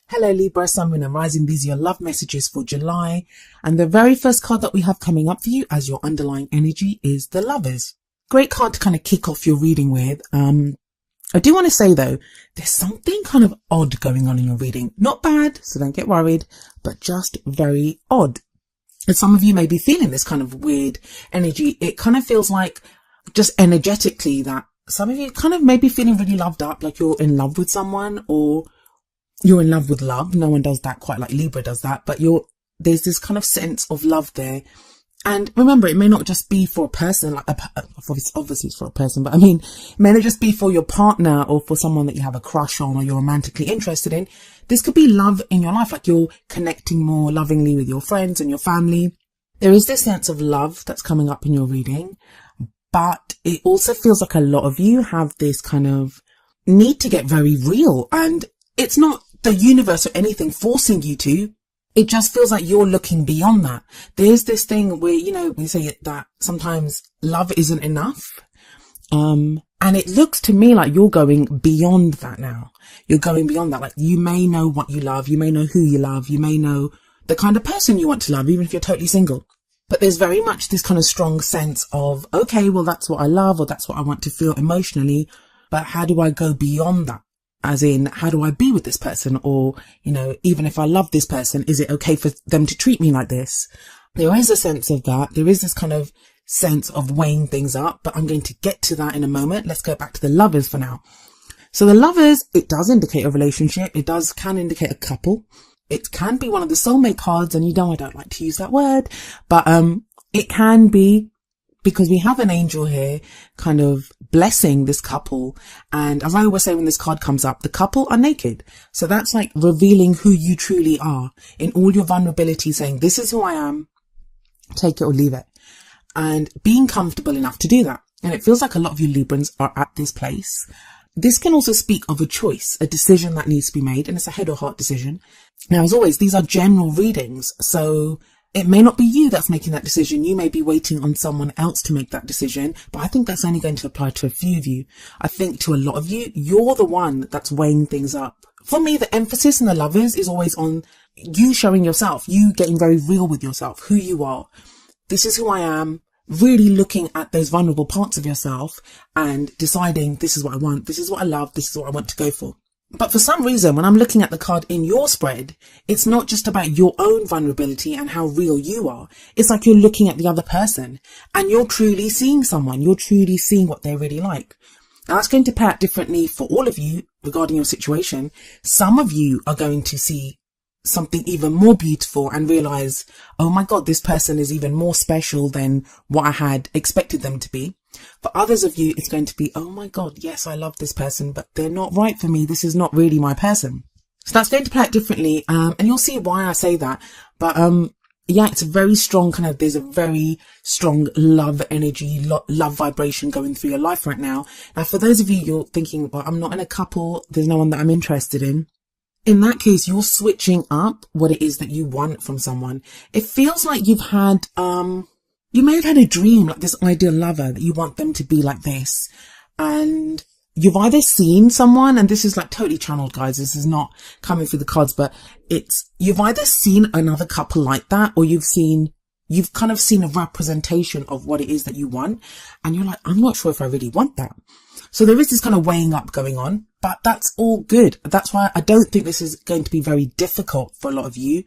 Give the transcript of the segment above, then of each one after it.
Hello Libra, Sun, Moon and Rising. These are your love messages for July. And the very first card that we have coming up for you as your underlying energy is the Lovers. Great card to kind of kick off your reading with. I do want to say though, there's something kind of odd going on in your reading. Not bad, so don't get worried, but just very odd. And some of you may be feeling this kind of weird energy. It kind of feels like just energetically that some of you kind of may be feeling really loved up, like you're in love with someone or you're in love with love. No one does that quite like Libra does that, but there's this kind of sense of love there. And remember, it may not just be for a person, like obviously it's for a person, but I mean, it may not just be for your partner or for someone that you have a crush on or you're romantically interested in. This could be love in your life, like you're connecting more lovingly with your friends and your family. There is this sense of love that's coming up in your reading, but it also feels like a lot of you have this kind of need to get very real, and it's not the universe or anything forcing you to. It just feels like you're looking beyond that. There's this thing where, we say that sometimes love isn't enough. And it looks to me like you're going beyond that now. You're going beyond that. Like you may know what you love. You may know who you love. You may know the kind of person you want to love, even if you're totally single. But there's very much this kind of strong sense of, okay, well, that's what I love or that's what I want to feel emotionally. But how do I go beyond that? As in, how do I be with this person? Or, even if I love this person, is it okay for them to treat me like this? There is a sense of that. There is this kind of sense of weighing things up, but I'm going to get to that in a moment. Let's go back to the Lovers for now. So the Lovers, it does indicate a relationship. It can indicate a couple. It can be one of the soulmate cards. And I don't like to use that word, but, it can be, because we have an angel here kind of blessing this couple. And as I always say, when this card comes up, the couple are naked. So that's like revealing who you truly are in all your vulnerability, saying, this is who I am, take it or leave it. And being comfortable enough to do that. And it feels like a lot of you Librans are at this place. This can also speak of a choice, a decision that needs to be made. And it's a head or heart decision. Now, as always, these are general readings. So it may not be you that's making that decision. You may be waiting on someone else to make that decision, but I think that's only going to apply to a few of you. I think to a lot of you, you're the one that's weighing things up. For me, the emphasis in the Lovers is always on you showing yourself, you getting very real with yourself, who you are. This is who I am, really looking at those vulnerable parts of yourself and deciding this is what I want, this is what I love, this is what I want to go for. But for some reason, when I'm looking at the card in your spread, it's not just about your own vulnerability and how real you are. It's like you're looking at the other person and you're truly seeing someone. You're truly seeing what they're really like. Now, that's going to play out differently for all of you regarding your situation. Some of you are going to see something even more beautiful and realize, oh my God, this person is even more special than what I had expected them to be. For others of you, it's going to be, oh my God, yes, I love this person, but they're not right for me. This is not really my person. So that's going to play out differently. And you'll see why I say that. But, yeah, it's a very strong there's a very strong love energy, love vibration going through your life right now. Now, for those of you, you're thinking, well, I'm not in a couple. There's no one that I'm interested in. In that case, you're switching up what it is that you want from someone. It feels like you've had, you may have had a dream, like this ideal lover that you want them to be like this. And you've either seen someone, and this is like totally channeled, guys. This is not coming through the cards, but you've either seen another couple like that, or you've kind of seen a representation of what it is that you want. And you're like, I'm not sure if I really want that. So there is this kind of weighing up going on, but that's all good. That's why I don't think this is going to be very difficult for a lot of you.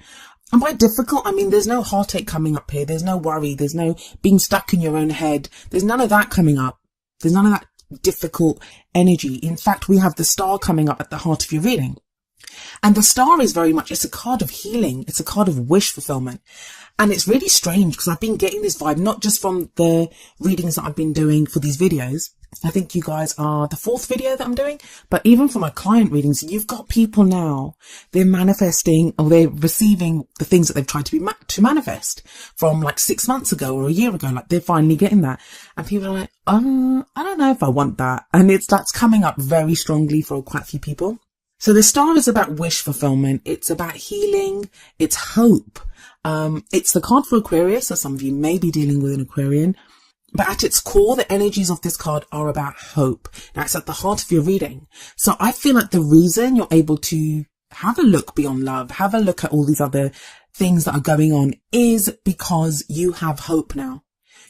And by difficult, I mean, there's no heartache coming up here. There's no worry. There's no being stuck in your own head. There's none of that coming up. There's none of that difficult energy. In fact, we have the star coming up at the heart of your reading. And the star is very much, it's a card of healing. It's a card of wish fulfillment. And it's really strange because I've been getting this vibe, not just from the readings that I've been doing for these videos. I think you guys are the 4th video that I'm doing, but even for my client readings, you've got people now, they're manifesting or they're receiving the things that they've tried to manifest from like 6 months ago or a year ago. Like they're finally getting that. And people are like, I don't know if I want that. And that's coming up very strongly for quite a few people. So the star is about wish fulfillment. It's about healing. It's hope. It's the card for Aquarius. So some of you may be dealing with an Aquarian. But at its core, the energies of this card are about hope. Now, it's at the heart of your reading. So I feel like the reason you're able to have a look beyond love, have a look at all these other things that are going on, is because you have hope now.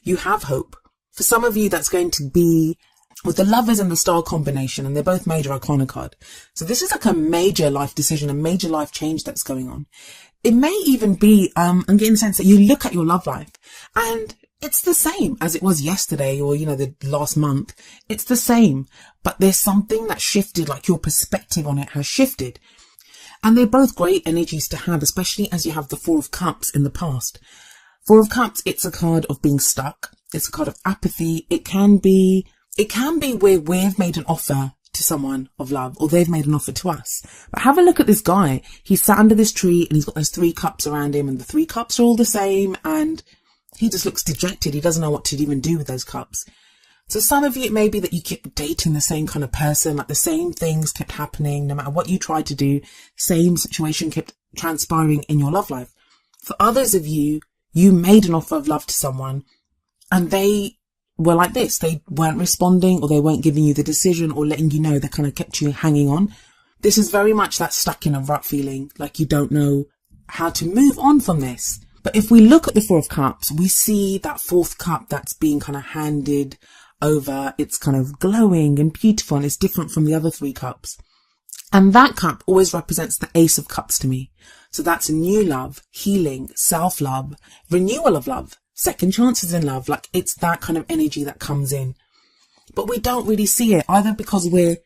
You have hope. For some of you, that's going to be with the Lovers and the Star combination, and they're both major arcana card. So this is like a major life decision, a major life change that's going on. It may even be, I'm getting the sense that you look at your love life and it's the same as it was yesterday or, the last month. It's the same, but there's something that shifted, like your perspective on it has shifted. And they're both great energies to have, especially as you have the Four of Cups in the past. Four of Cups, it's a card of being stuck. It's a card of apathy. It can be where we've made an offer to someone of love, or they've made an offer to us. But have a look at this guy. He's sat under this tree and he's got those 3 cups around him, and the 3 cups are all the same, and he just looks dejected. He doesn't know what to even do with those cups. So some of you, it may be that you keep dating the same kind of person, like the same things kept happening, no matter what you tried to do, same situation kept transpiring in your love life. For others of you, you made an offer of love to someone and they were like this. They weren't responding, or they weren't giving you the decision or letting you know. They kind of kept you hanging on. This is very much that stuck in a rut feeling, like you don't know how to move on from this. But if we look at the Four of Cups, we see that 4th cup that's being kind of handed over. It's kind of glowing and beautiful, and it's different from the other 3 cups. And that cup always represents the Ace of Cups to me. So that's a new love, healing, self-love, renewal of love, second chances in love. Like, it's that kind of energy that comes in. But we don't really see it, either because we're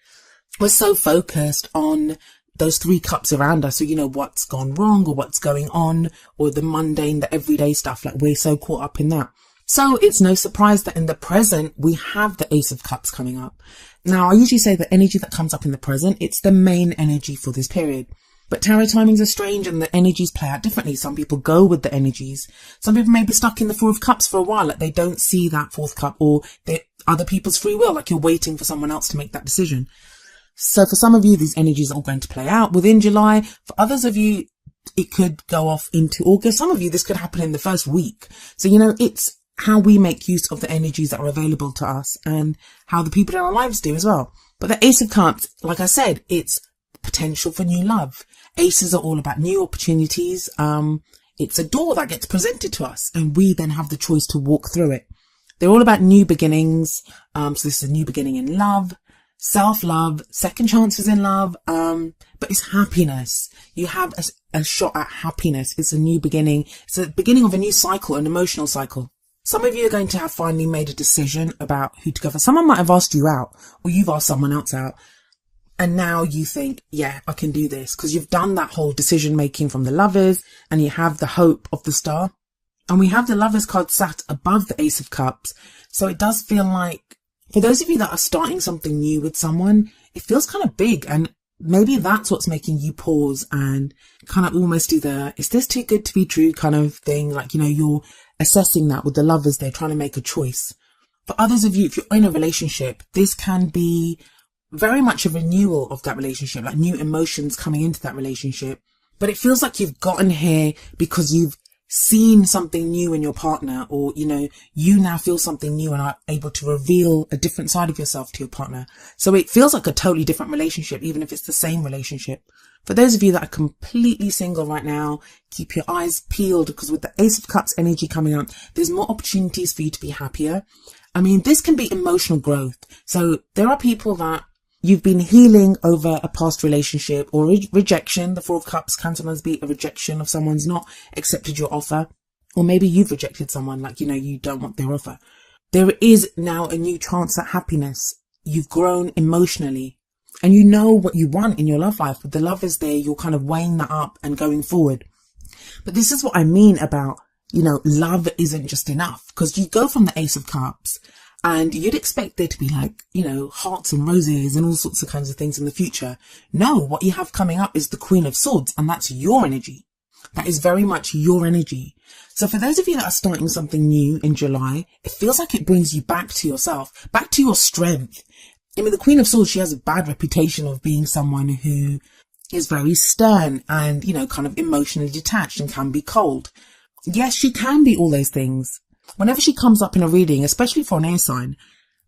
so focused on those 3 cups around us. So, what's gone wrong or what's going on, or the mundane, the everyday stuff. Like, we're so caught up in that. So it's no surprise that in the present, we have the Ace of Cups coming up. Now, I usually say the energy that comes up in the present, it's the main energy for this period. But tarot timings are strange and the energies play out differently. Some people go with the energies. Some people may be stuck in the 4 of Cups for a while, like they don't see that 4th cup, or they're other people's free will, like you're waiting for someone else to make that decision. So for some of you, these energies are all going to play out within July. For others of you, it could go off into August. Some of you, this could happen in the first week. So, it's how we make use of the energies that are available to us and how the people in our lives do as well. But the Ace of Cups, like I said, it's potential for new love. Aces are all about new opportunities. It's a door that gets presented to us and we then have the choice to walk through it. They're all about new beginnings. So this is a new beginning in love, self-love, second chances in love. But it's happiness. You have a shot at happiness. It's a new beginning. It's the beginning of a new cycle, an emotional cycle. Some of you are going to have finally made a decision about who to go for. Someone might have asked you out, or you've asked someone else out. And now you think, yeah, I can do this, because you've done that whole decision making from the Lovers and you have the hope of the Star. And we have the Lovers card sat above the Ace of Cups. So it does feel like, for those of you that are starting something new with someone, it feels kind of big. And maybe that's what's making you pause and kind of almost do the, is this too good to be true kind of thing? Like, you're assessing that with the Lovers. They're trying to make a choice. For others of you, if you're in a relationship, this can be very much a renewal of that relationship, like new emotions coming into that relationship. But it feels like you've gotten here because you've seen something new in your partner, or, you now feel something new and are able to reveal a different side of yourself to your partner. So it feels like a totally different relationship, even if it's the same relationship. For those of you that are completely single right now, keep your eyes peeled, because with the Ace of Cups energy coming up, there's more opportunities for you to be happier. I mean, this can be emotional growth. So there are people that you've been healing over a past relationship or rejection. The 4 of Cups can sometimes be a rejection of someone's not accepted your offer. Or maybe you've rejected someone, like, you don't want their offer. There is now a new chance at happiness. You've grown emotionally and you know what you want in your love life. With the Lovers there, you're kind of weighing that up and going forward. But this is what I mean about, love isn't just enough, because you go from the Ace of Cups and you'd expect there to be like, hearts and roses and all sorts of kinds of things in the future. No, what you have coming up is the Queen of Swords, and that's your energy. That is very much your energy. So for those of you that are starting something new in July, it feels like it brings you back to yourself, back to your strength. I mean, the Queen of Swords, she has a bad reputation of being someone who is very stern and, kind of emotionally detached and can be cold. Yes, she can be all those things. Whenever she comes up in a reading, especially for an air sign,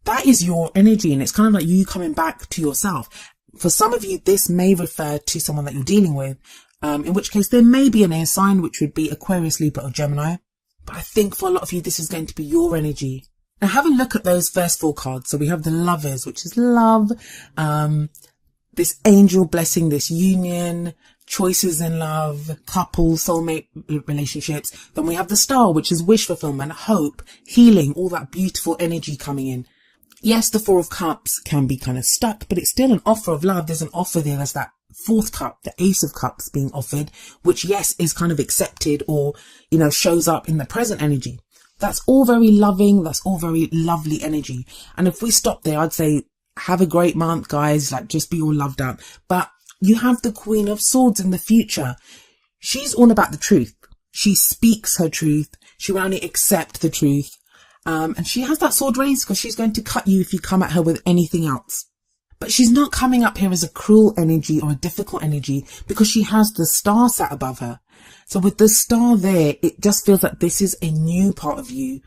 that is your energy, and it's kind of like you coming back to yourself. For some of you, this may refer to someone that you're dealing with, in which case there may be an air sign, which would be Aquarius, Libra or Gemini. But I think for a lot of you, this is going to be your energy. Now have a look at those first 4 cards. So we have the Lovers, which is love, this angel blessing, this union, choices in love, couple, soulmate relationships. Then we have the Star, which is wish fulfillment, hope, healing, all that beautiful energy coming in. Yes, the 4 of Cups can be kind of stuck, but it's still an offer of love. There's an offer there. There's that 4th cup, the Ace of Cups being offered, which yes, is kind of accepted or, shows up in the present energy. That's all very loving. That's all very lovely energy. And if we stop there, I'd say have a great month, guys. Like, just be all loved up. But you have the Queen of Swords in the future. She's all about the truth. She speaks her truth. She will only accept the truth. And she has that sword raised because she's going to cut you if you come at her with anything else. But she's not coming up here as a cruel energy or a difficult energy because she has the Star sat above her. So with the Star there, it just feels like this is a new part of you.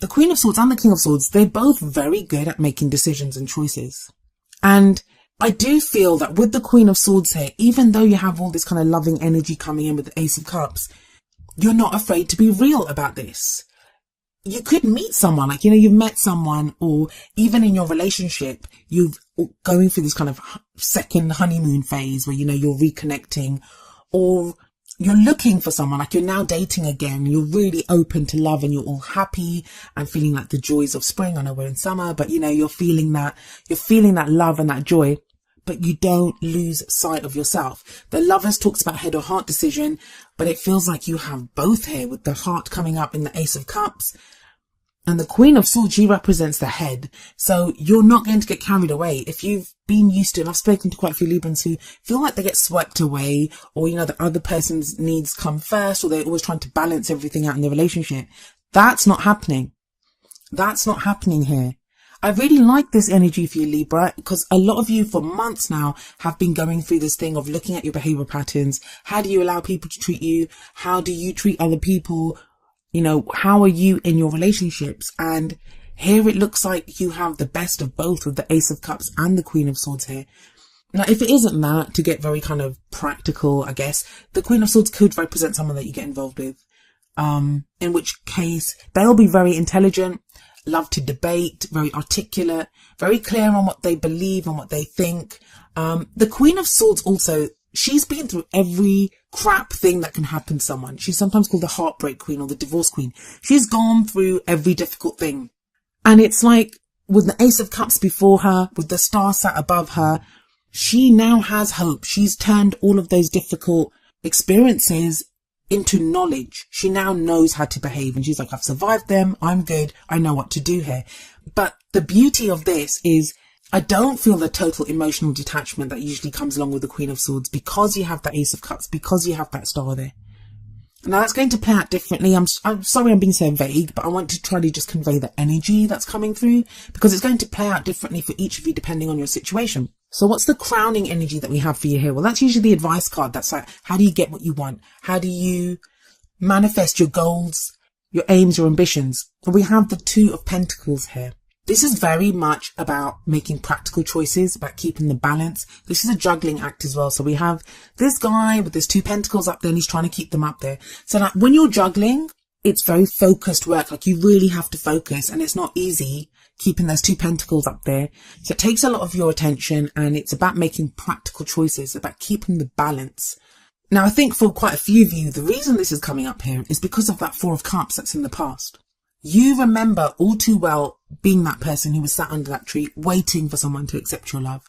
The Queen of Swords and the King of Swords, they're both very good at making decisions and choices. And I do feel that with the Queen of Swords here, even though you have all this kind of loving energy coming in with the Ace of Cups, you're not afraid to be real about this. You could meet someone, like, you've met someone, or even in your relationship, you've going through this kind of second honeymoon phase where, you're reconnecting, or you're looking for someone, like you're now dating again. You're really open to love and you're all happy and feeling like the joys of spring. I know we're in summer, but you're feeling that love and that joy, but you don't lose sight of yourself. The Lovers talks about head or heart decision, but it feels like you have both here with the heart coming up in the Ace of Cups. And the Queen of Swords, she represents the head. So you're not going to get carried away. If you've been used to, and I've spoken to quite a few Librans who feel like they get swept away, or, the other person's needs come first, or they're always trying to balance everything out in the relationship. That's not happening. That's not happening here. I really like this energy for you, Libra, because a lot of you for months now have been going through this thing of looking at your behavior patterns. How do you allow people to treat you? How do you treat other people? How are you in your relationships? And here it looks like you have the best of both with the Ace of Cups and the Queen of Swords here. Now, if it isn't that, to get very kind of practical, I guess, the Queen of Swords could represent someone that you get involved with. In which case they'll be very intelligent, love to debate, very articulate, very clear on what they believe and what they think. The Queen of Swords also, she's been through every crap thing that can happen to someone. She's sometimes called the heartbreak queen or the divorce queen. She's gone through every difficult thing. And it's like with the Ace of Cups before her, with the Star sat above her, she now has hope. She's turned all of those difficult experiences into knowledge. She now knows how to behave. And she's like, I've survived them. I'm good. I know what to do here. But the beauty of this is I don't feel the total emotional detachment that usually comes along with the Queen of Swords because you have that Ace of Cups, because you have that Star there. Now that's going to play out differently. I'm sorry I'm being so vague, but I want to try to just convey the energy that's coming through because it's going to play out differently for each of you depending on your situation. So what's the crowning energy that we have for you here? Well, that's usually the advice card. That's like, how do you get what you want? How do you manifest your goals, your aims, your ambitions? Well, we have the Two of Pentacles here. This is very much about making practical choices, about keeping the balance. This is a juggling act as well. So we have this guy with his 2 pentacles up there and he's trying to keep them up there. So like when you're juggling, it's very focused work. Like you really have to focus and it's not easy keeping those 2 pentacles up there. So it takes a lot of your attention and it's about making practical choices, about keeping the balance. Now, I think for quite a few of you, the reason this is coming up here is because of that 4 of Cups that's in the past. You remember all too well being that person who was sat under that tree waiting for someone to accept your love.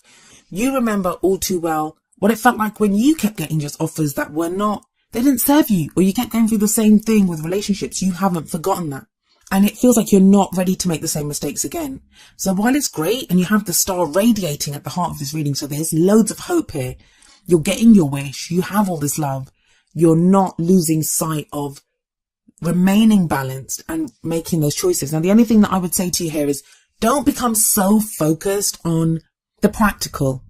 You remember all too well what it felt like when you kept getting just offers that were not, they didn't serve you, or you kept going through the same thing with relationships. You haven't forgotten that. And it feels like you're not ready to make the same mistakes again. So while it's great and you have the Star radiating at the heart of this reading, so there's loads of hope here. You're getting your wish. You have all this love. You're not losing sight of remaining balanced and making those choices. Now, the only thing that I would say to you here is don't become so focused on the practical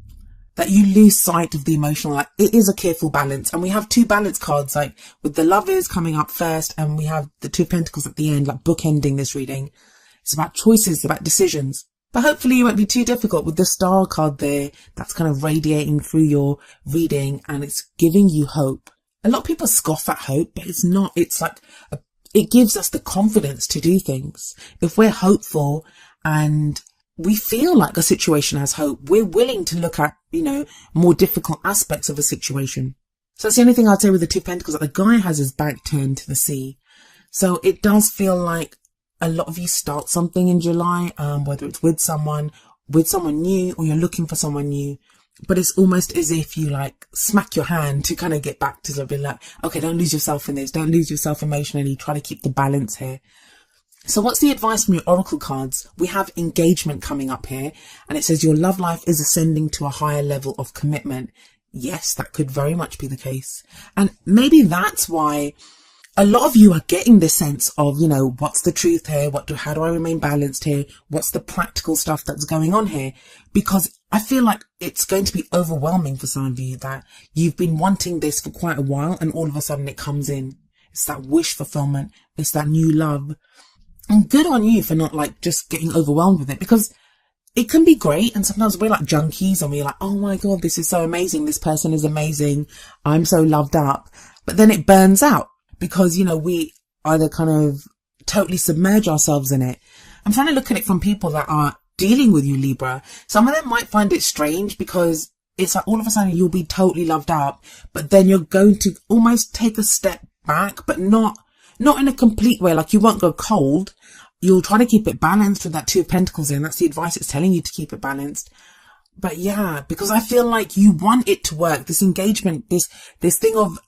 that you lose sight of the emotional. Like, it is a careful balance. And we have 2 balance cards, like with the Lovers coming up first, and we have the 2 Pentacles at the end, like bookending this reading. It's about choices, about decisions. But hopefully it won't be too difficult with the star card there. That's kind of radiating through your reading and it's giving you hope. A lot of people scoff at hope, but it's not. It's like, it gives us the confidence to do things. If we're hopeful and we feel like a situation has hope, we're willing to look at, more difficult aspects of a situation. So that's the only thing I'd say with the Two of Pentacles, that the guy has his back turned to the sea. So it does feel like a lot of you start something in July, whether it's with someone new, or you're looking for someone new. But it's almost as if you like smack your hand to kind of get back to something like, okay, don't lose yourself in this. Don't lose yourself emotionally. Try to keep the balance here. So what's the advice from your oracle cards? We have engagement coming up here, and it says your love life is ascending to a higher level of commitment. Yes, that could very much be the case. And maybe that's why a lot of you are getting this sense of, what's the truth here? How do I remain balanced here? What's the practical stuff that's going on here? Because I feel like it's going to be overwhelming for some of you, that you've been wanting this for quite a while and all of a sudden it comes in. It's that wish fulfillment. It's that new love. And good on you for not like just getting overwhelmed with it, because it can be great. And sometimes we're like junkies and we're like, oh my God, this is so amazing. This person is amazing. I'm so loved up. But then it burns out because, we either kind of totally submerge ourselves in it. I'm trying to look at it from people that are dealing with you, Libra. Some of them might find it strange because it's like all of a sudden you'll be totally loved up, but then you're going to almost take a step back, but not in a complete way. Like you won't go cold. You'll try to keep it balanced with that Two of Pentacles in. That's the advice it's telling you, to keep it balanced. But yeah, because I feel like you want it to work. This engagement, this thing of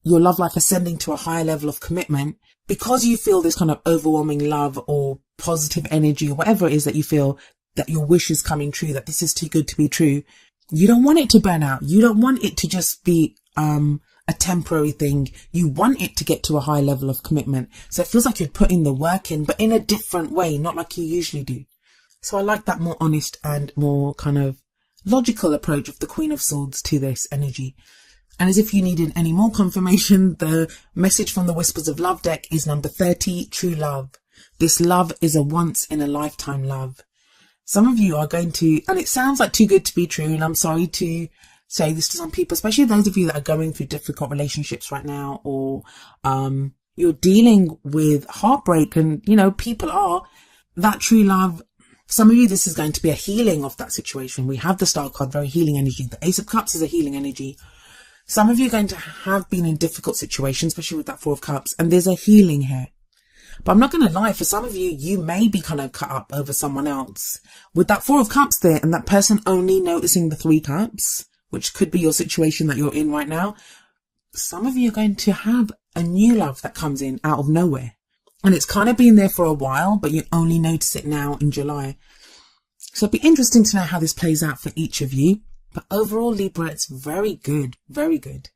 your love life ascending to a higher level of commitment, because you feel this kind of overwhelming love or positive energy or whatever it is that you feel, that your wish is coming true, that this is too good to be true. You don't want it to burn out. You don't want it to just be a temporary thing. You want it to get to a high level of commitment. So it feels like you're putting the work in, but in a different way, not like you usually do. So I like that more honest and more kind of logical approach of the Queen of Swords to this energy. And as if you needed any more confirmation, the message from the Whispers of Love deck is number 30, true love. This love is a once in a lifetime love. Some of you are going to, and it sounds like too good to be true, and I'm sorry to say this to some people, especially those of you that are going through difficult relationships right now, or you're dealing with heartbreak, and people are that true love. Some of you, this is going to be a healing of that situation. We have the Star card, very healing energy. The Ace of Cups is a healing energy. Some of you are going to have been in difficult situations, especially with that Four of Cups, and there's a healing here. But I'm not going to lie, for some of you, you may be kind of cut up over someone else. With that Four of Cups there, and that person only noticing the Three Cups, which could be your situation that you're in right now, some of you are going to have a new love that comes in out of nowhere. And it's kind of been there for a while, but you only notice it now in July. So it'd be interesting to know how this plays out for each of you. But overall, Libra, it's very good, very good.